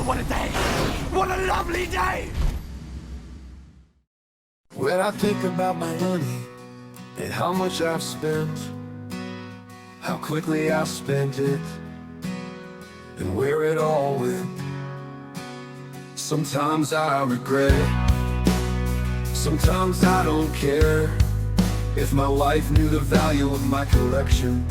Oh, what a day! What a lovely day! When I think about my money and how much I've spent, how quickly I spent it, and where it all went, sometimes I regret it, sometimes I don't care. If my wife knew the value of my collection,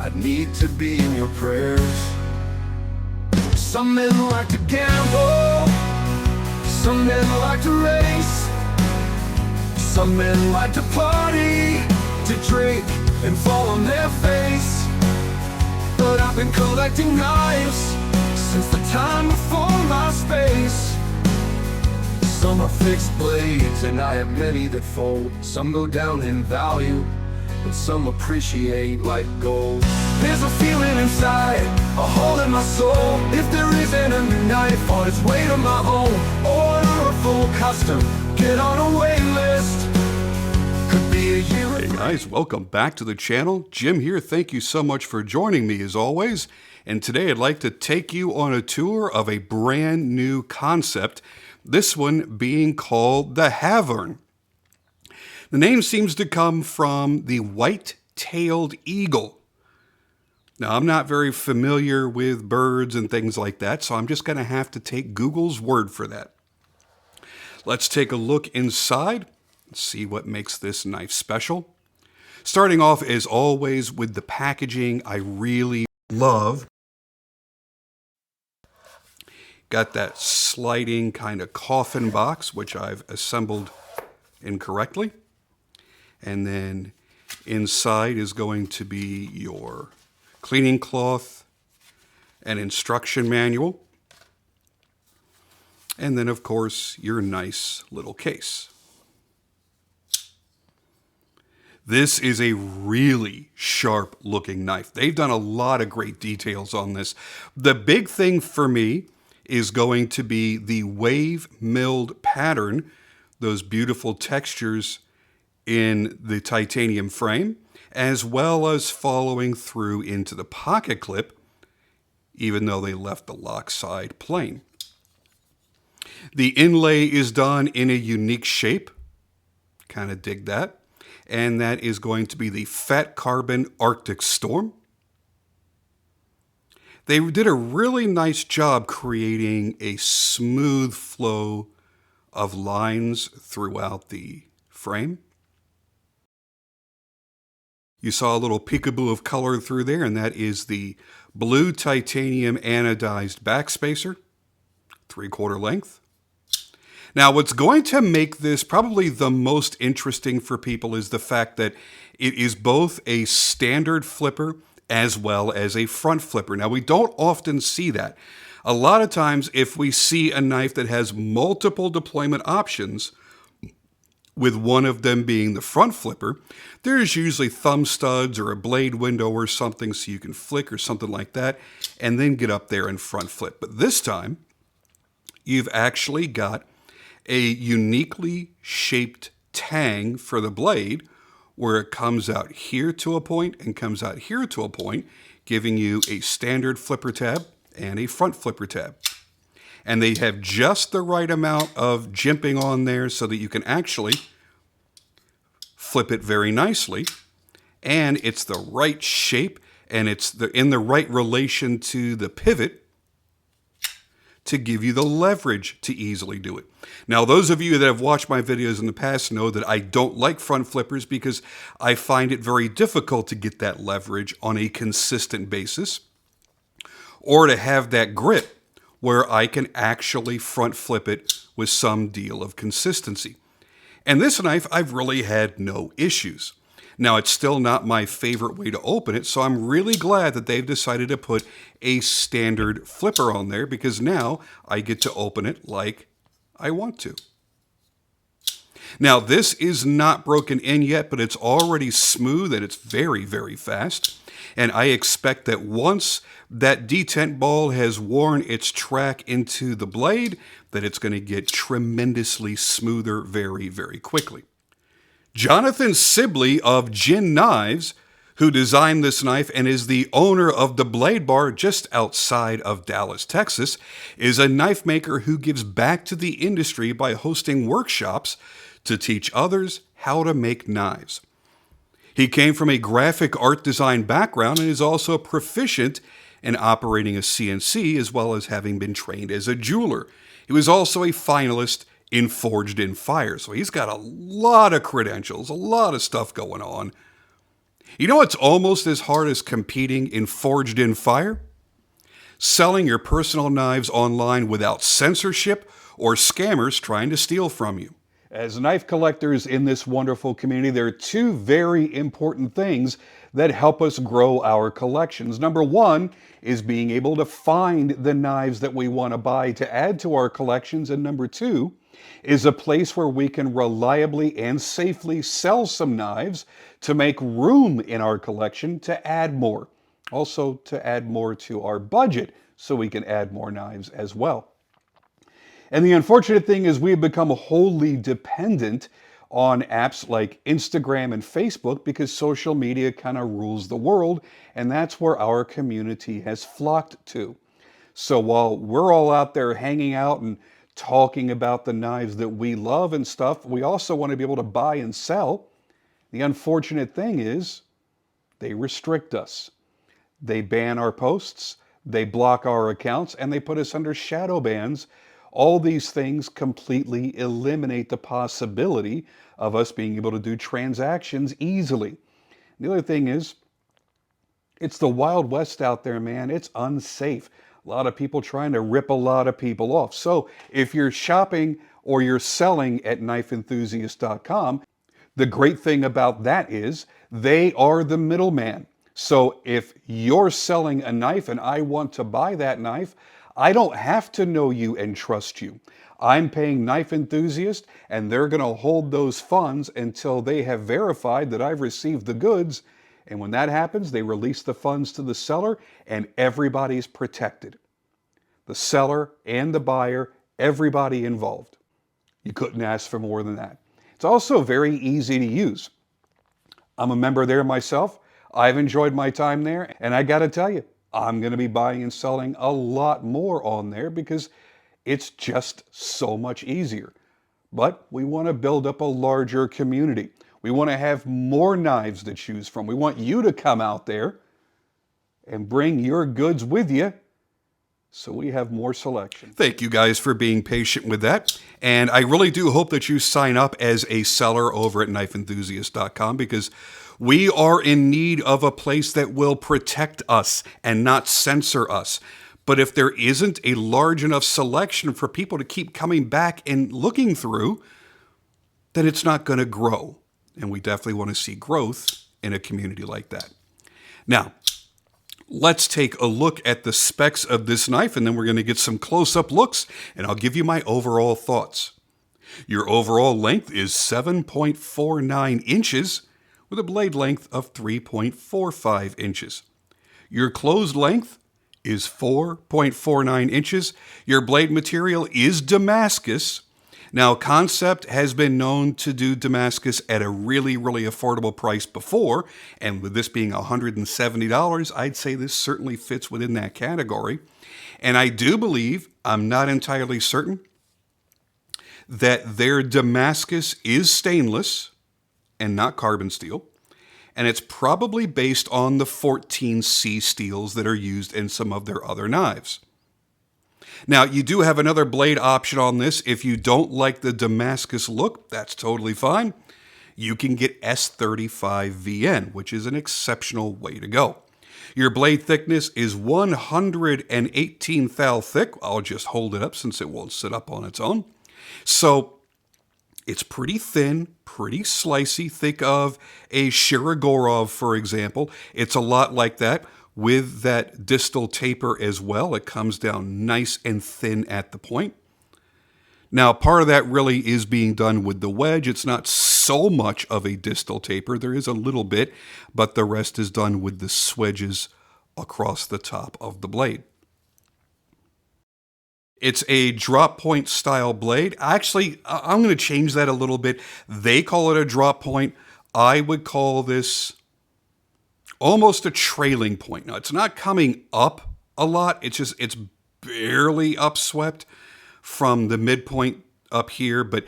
I'd need to be in your prayers. Some men like to gamble, some men like to race, some men like to party, to drink and fall on their face. But I've been collecting knives since the time before my space. Some are fixed blades and I have many that fold. Some go down in value, but some appreciate like gold. There's a feeling inside, a hole in my soul. If there isn't a new knife on its way to my home, order a full custom, get on a wait list. Could be a year. Hey guys, welcome back to the channel. Jim here. Thank you so much for joining me as always. And today I'd like to take you on a tour of a brand new concept. This one being called the Havern. The name seems to come from the white-tailed eagle. Now, I'm not very familiar with birds and things like that, so I'm just going to have to take Google's word for that. Let's take a look inside and see what makes this knife special. Starting off, as always, with the packaging I really love. Got that sliding kind of coffin box, which I've assembled incorrectly. And then inside is going to be your cleaning cloth and instruction manual. And then, of course, your nice little case. This is a really sharp looking knife. They've done a lot of great details on this. The big thing for me is going to be the wave milled pattern, those beautiful textures in the titanium frame, as well as following through into the pocket clip, even though they left the lock side plain. The inlay is done in a unique shape, kind of dig that, and that is going to be the Fatcarbon Arctic Storm. They did a really nice job creating a smooth flow of lines throughout the frame. You saw a little peekaboo of color through there, and that is the blue titanium anodized backspacer, 3/4 length. Now, what's going to make this probably the most interesting for people is the fact that it is both a standard flipper as well as a front flipper. Now, we don't often see that. A lot of times, if we see a knife that has multiple deployment options, with one of them being the front flipper, there's usually thumb studs or a blade window or something so you can flick or something like that, and then get up there and front flip. But this time, you've actually got a uniquely shaped tang for the blade, where it comes out here to a point and comes out here to a point, giving you a standard flipper tab and a front flipper tab. And they have just the right amount of jimping on there so that you can actually flip it very nicely. And it's the right shape, and it's in the right relation to the pivot to give you the leverage to easily do it. Now, those of you that have watched my videos in the past know that I don't like front flippers because I find it very difficult to get that leverage on a consistent basis, or to have that grip where I can actually front flip it with some deal of consistency. And this knife, I've really had no issues. Now, it's still not my favorite way to open it, so I'm really glad that they've decided to put a standard flipper on there, because now I get to open it like I want to. Now, this is not broken in yet, but it's already smooth and it's very, very fast. And I expect that once that detent ball has worn its track into the blade, that it's going to get tremendously smoother very, very quickly. Jonathan Sibley of Djinn Knives who designed this knife and is the owner of the Blade Bar just outside of Dallas, Texas, is a knife maker who gives back to the industry by hosting workshops to teach others how to make knives. He came from a graphic art design background and is also proficient in operating a CNC as well as having been trained as a jeweler. He was also a finalist in Forged in Fire, so he's got a lot of credentials, a lot of stuff going on. You know what's almost as hard as competing in Forged in Fire? Selling your personal knives online without censorship or scammers trying to steal from you. As knife collectors in this wonderful community, there are two very important things that help us grow our collections. Number one is being able to find the knives that we want to buy to add to our collections. And number two is a place where we can reliably and safely sell some knives to make room in our collection to add more. Also to add more to our budget so we can add more knives as well. And the unfortunate thing is we've become wholly dependent on apps like Instagram and Facebook because social media kind of rules the world, and that's where our community has flocked to. So while we're all out there hanging out and talking about the knives that we love and stuff, we also want to be able to buy and sell. The unfortunate thing is they restrict us. They ban our posts, they block our accounts, and they put us under shadow bans. All these things completely eliminate the possibility of us being able to do transactions easily. The other thing is, it's the Wild West out there, man. It's unsafe. A lot of people trying to rip a lot of people off. So if you're shopping or you're selling at knifeenthusiast.com, the great thing about that is they are the middleman. So if you're selling a knife and I want to buy that knife, I don't have to know you and trust you. I'm paying Knife Enthusiast, and they're going to hold those funds until they have verified that I've received the goods. And when that happens, they release the funds to the seller, and everybody's protected. The seller and the buyer, everybody involved. You couldn't ask for more than that. It's also very easy to use. I'm a member there myself. I've enjoyed my time there, and I got to tell you, I'm going to be buying and selling a lot more on there because it's just so much easier. But we want to build up a larger community. We want to have more knives to choose from. We want you to come out there and bring your goods with you so we have more selection. Thank you guys for being patient with that. And I really do hope that you sign up as a seller over at knifeenthusiast.com because we are in need of a place that will protect us and not censor us. But if there isn't a large enough selection for people to keep coming back and looking through, then it's not going to grow. And we definitely want to see growth in a community like that. Now, let's take a look at the specs of this knife, and then we're going to get some close-up looks, and I'll give you my overall thoughts. Your overall length is 7.49 inches with a blade length of 3.45 inches. Your closed length is 4.49 inches. Your blade material is Damascus. Now, Kansept has been known to do Damascus at a really, really affordable price before, and with this being $170, I'd say this certainly fits within that category. And I do believe, I'm not entirely certain, that their Damascus is stainless and not carbon steel, and it's probably based on the 14C steels that are used in some of their other knives. Now, you do have another blade option on this. If you don't like the Damascus look, that's totally fine. You can get S35VN, which is an exceptional way to go. Your blade thickness is 118 thou thick. I'll just hold it up since it won't sit up on its own. So it's pretty thin, pretty slicey. Think of a Shirogorov, for example. It's a lot like that with that distal taper as well. It comes down nice and thin at the point. Now, part of that really is being done with the wedge. It's not so much of a distal taper. There is a little bit, but the rest is done with the swedges across the top of the blade. It's a drop point style blade. Actually, I'm going to change that a little bit. They call it a drop point. I would call this almost a trailing point. Now, it's not coming up a lot. It's barely upswept from the midpoint up here, but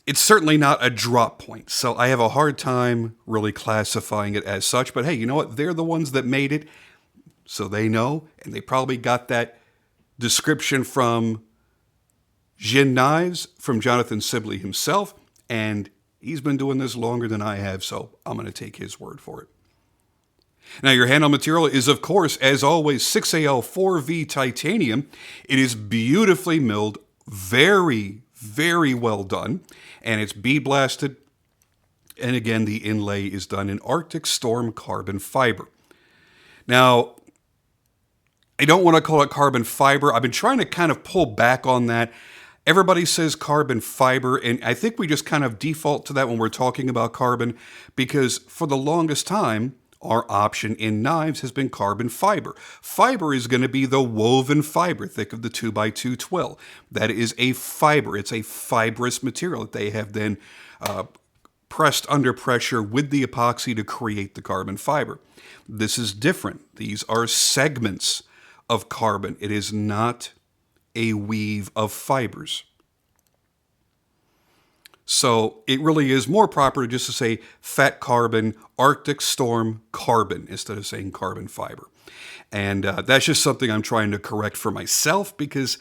it's certainly not a drop point. So I have a hard time really classifying it as such. But hey, you know what? They're the ones that made it, so they know. And they probably got that description from Djinn Knives, from Jonathan Sibley himself. And he's been doing this longer than I have, so I'm going to take his word for it. Now, your handle material is, of course, as always, 6AL4V titanium. It is beautifully milled, very, very well done, and it's bead blasted. And again, the inlay is done in Arctic Storm carbon fiber. Now, I don't want to call it carbon fiber. I've been trying to kind of pull back on that. Everybody says carbon fiber, and I think we just kind of default to that when we're talking about carbon, because for the longest time, our option in knives has been carbon fiber. Fiber is going to be the woven fiber. Think of the 2x2 twill. That is a fiber. It's a fibrous material that they have then pressed under pressure with the epoxy to create the carbon fiber. This is different. These are segments of carbon. It is not a weave of fibers. So it really is more proper just to say Fatcarbon Arctic Storm carbon instead of saying carbon fiber. And that's just something I'm trying to correct for myself, because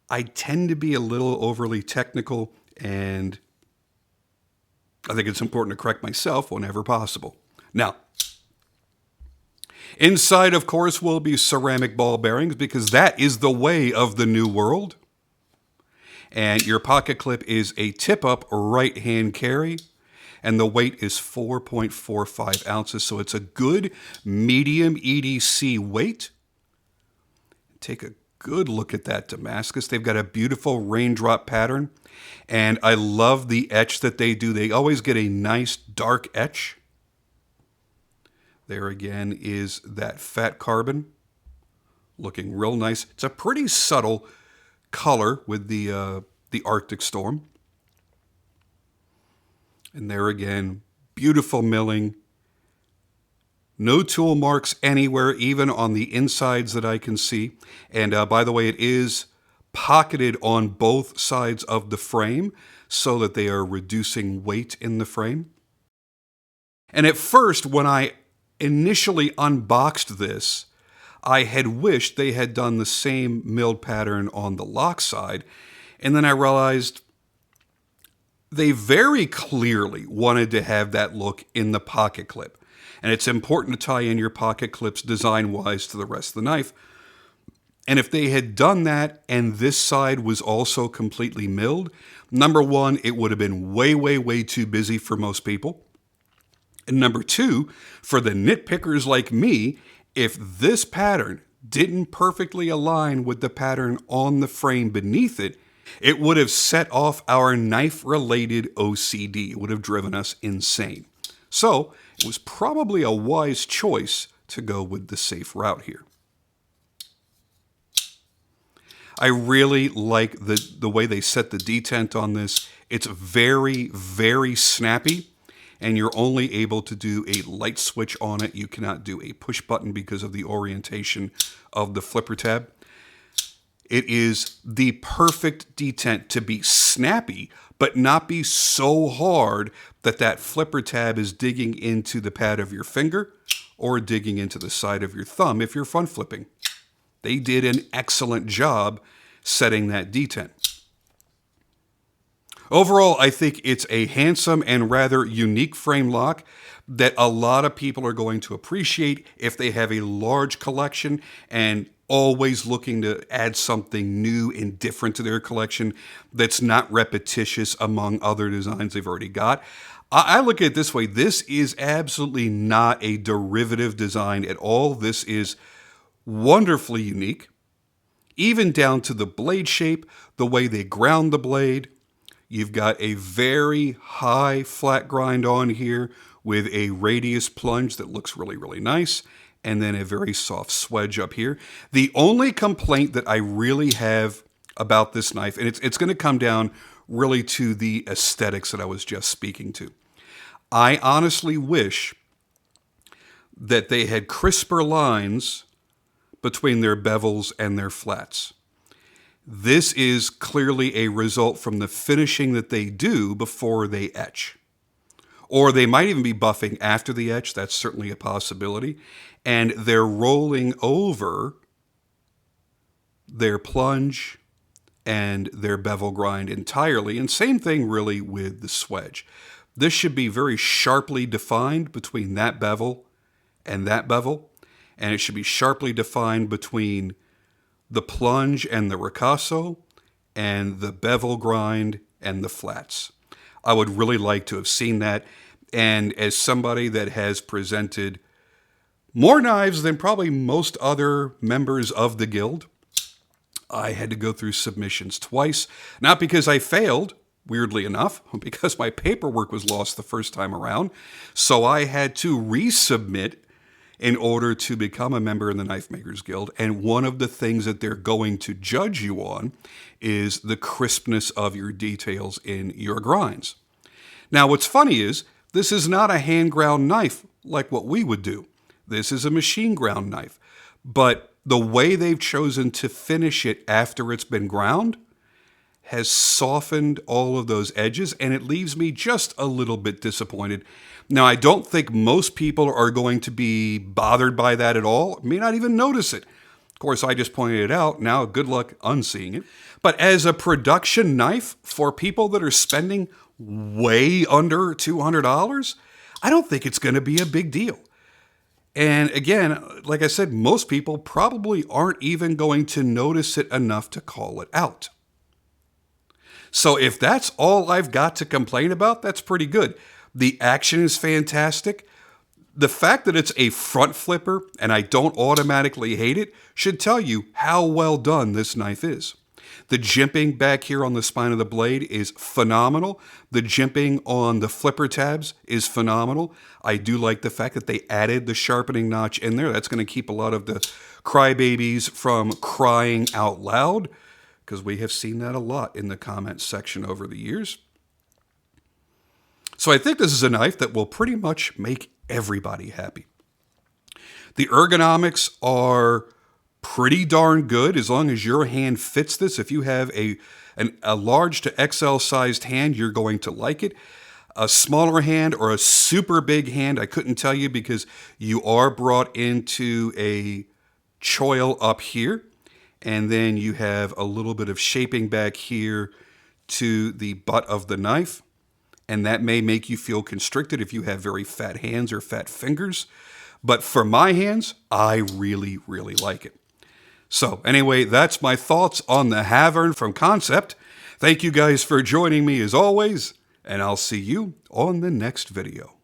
I tend to be a little overly technical, and I think it's important to correct myself whenever possible. Now, inside, of course, will be ceramic ball bearings, because that is the way of the new world. And your pocket clip is a tip-up right-hand carry, and the weight is 4.45 ounces, so it's a good medium EDC weight. Take a good look at that Damascus. They've got a beautiful raindrop pattern, and I love the etch that they do. They always get a nice dark etch. There again is that Fatcarbon, looking real nice. It's a pretty subtle color with the Arctic Storm. And there again, beautiful milling. No tool marks anywhere, even on the insides that I can see. And by the way, it is pocketed on both sides of the frame so that they are reducing weight in the frame. And at first, when I initially unboxed this, I had wished they had done the same milled pattern on the lock side, and then I realized they very clearly wanted to have that look in the pocket clip. And it's important to tie in your pocket clips design-wise to the rest of the knife. And if they had done that and this side was also completely milled, number one, it would have been way, way, way too busy for most people. And number two, for the nitpickers like me, if this pattern didn't perfectly align with the pattern on the frame beneath it, it would have set off our knife-related OCD. It would have driven us insane. So it was probably a wise choice to go with the safe route here. I really like the way they set the detent on this. It's very, very snappy, and you're only able to do a light switch on it. You cannot do a push button because of the orientation of the flipper tab. It is the perfect detent to be snappy, but not be so hard that that flipper tab is digging into the pad of your finger or digging into the side of your thumb if you're front flipping. They did an excellent job setting that detent. Overall, I think it's a handsome and rather unique frame lock that a lot of people are going to appreciate if they have a large collection and always looking to add something new and different to their collection that's not repetitious among other designs they've already got. I look at it this way. This is absolutely not a derivative design at all. This is wonderfully unique, even down to the blade shape, the way they ground the blade. You've got a very high flat grind on here with a radius plunge that looks really, really nice, and then a very soft swedge up here. The only complaint that I really have about this knife, and it's going to come down really to the aesthetics that I was just speaking to. I honestly wish that they had crisper lines between their bevels and their flats. This is clearly a result from the finishing that they do before they etch. Or they might even be buffing after the etch. That's certainly a possibility. And they're rolling over their plunge and their bevel grind entirely. And same thing really with the swedge. This should be very sharply defined between that bevel and that bevel. And it should be sharply defined between the plunge and the ricasso and the bevel grind and the flats. I would really like to have seen that. And as somebody that has presented more knives than probably most other members of the guild, I had to go through submissions twice. Not because I failed, weirdly enough, because my paperwork was lost the first time around. So I had to resubmit in order to become a member in the Knife Makers Guild. And one of the things that they're going to judge you on is the crispness of your details in your grinds. Now, what's funny is this is not a hand ground knife like what we would do. This is a machine ground knife. But the way they've chosen to finish it after it's been ground has softened all of those edges, and it leaves me just a little bit disappointed. Now, I don't think most people are going to be bothered by that at all, may not even notice it. Of course, I just pointed it out. Now, good luck unseeing it. But as a production knife for people that are spending way under $200, I don't think it's going to be a big deal. And again, like I said, most people probably aren't even going to notice it enough to call it out. So if that's all I've got to complain about, that's pretty good. The action is fantastic. The fact that it's a front flipper and I don't automatically hate it should tell you how well done this knife is. The jimping back here on the spine of the blade is phenomenal. The jimping on the flipper tabs is phenomenal. I do like the fact that they added the sharpening notch in there. That's going to keep a lot of the crybabies from crying out loud, because we have seen that a lot in the comments section over the years. So I think this is a knife that will pretty much make everybody happy. The ergonomics are pretty darn good as long as your hand fits this. If you have a large to XL sized hand, you're going to like it. A smaller hand or a super big hand, I couldn't tell you, because you are brought into a choil up here. And then you have a little bit of shaping back here to the butt of the knife. And that may make you feel constricted if you have very fat hands or fat fingers. But for my hands, I really, really like it. So anyway, that's my thoughts on the Havern from Kansept. Thank you guys for joining me as always, and I'll see you on the next video.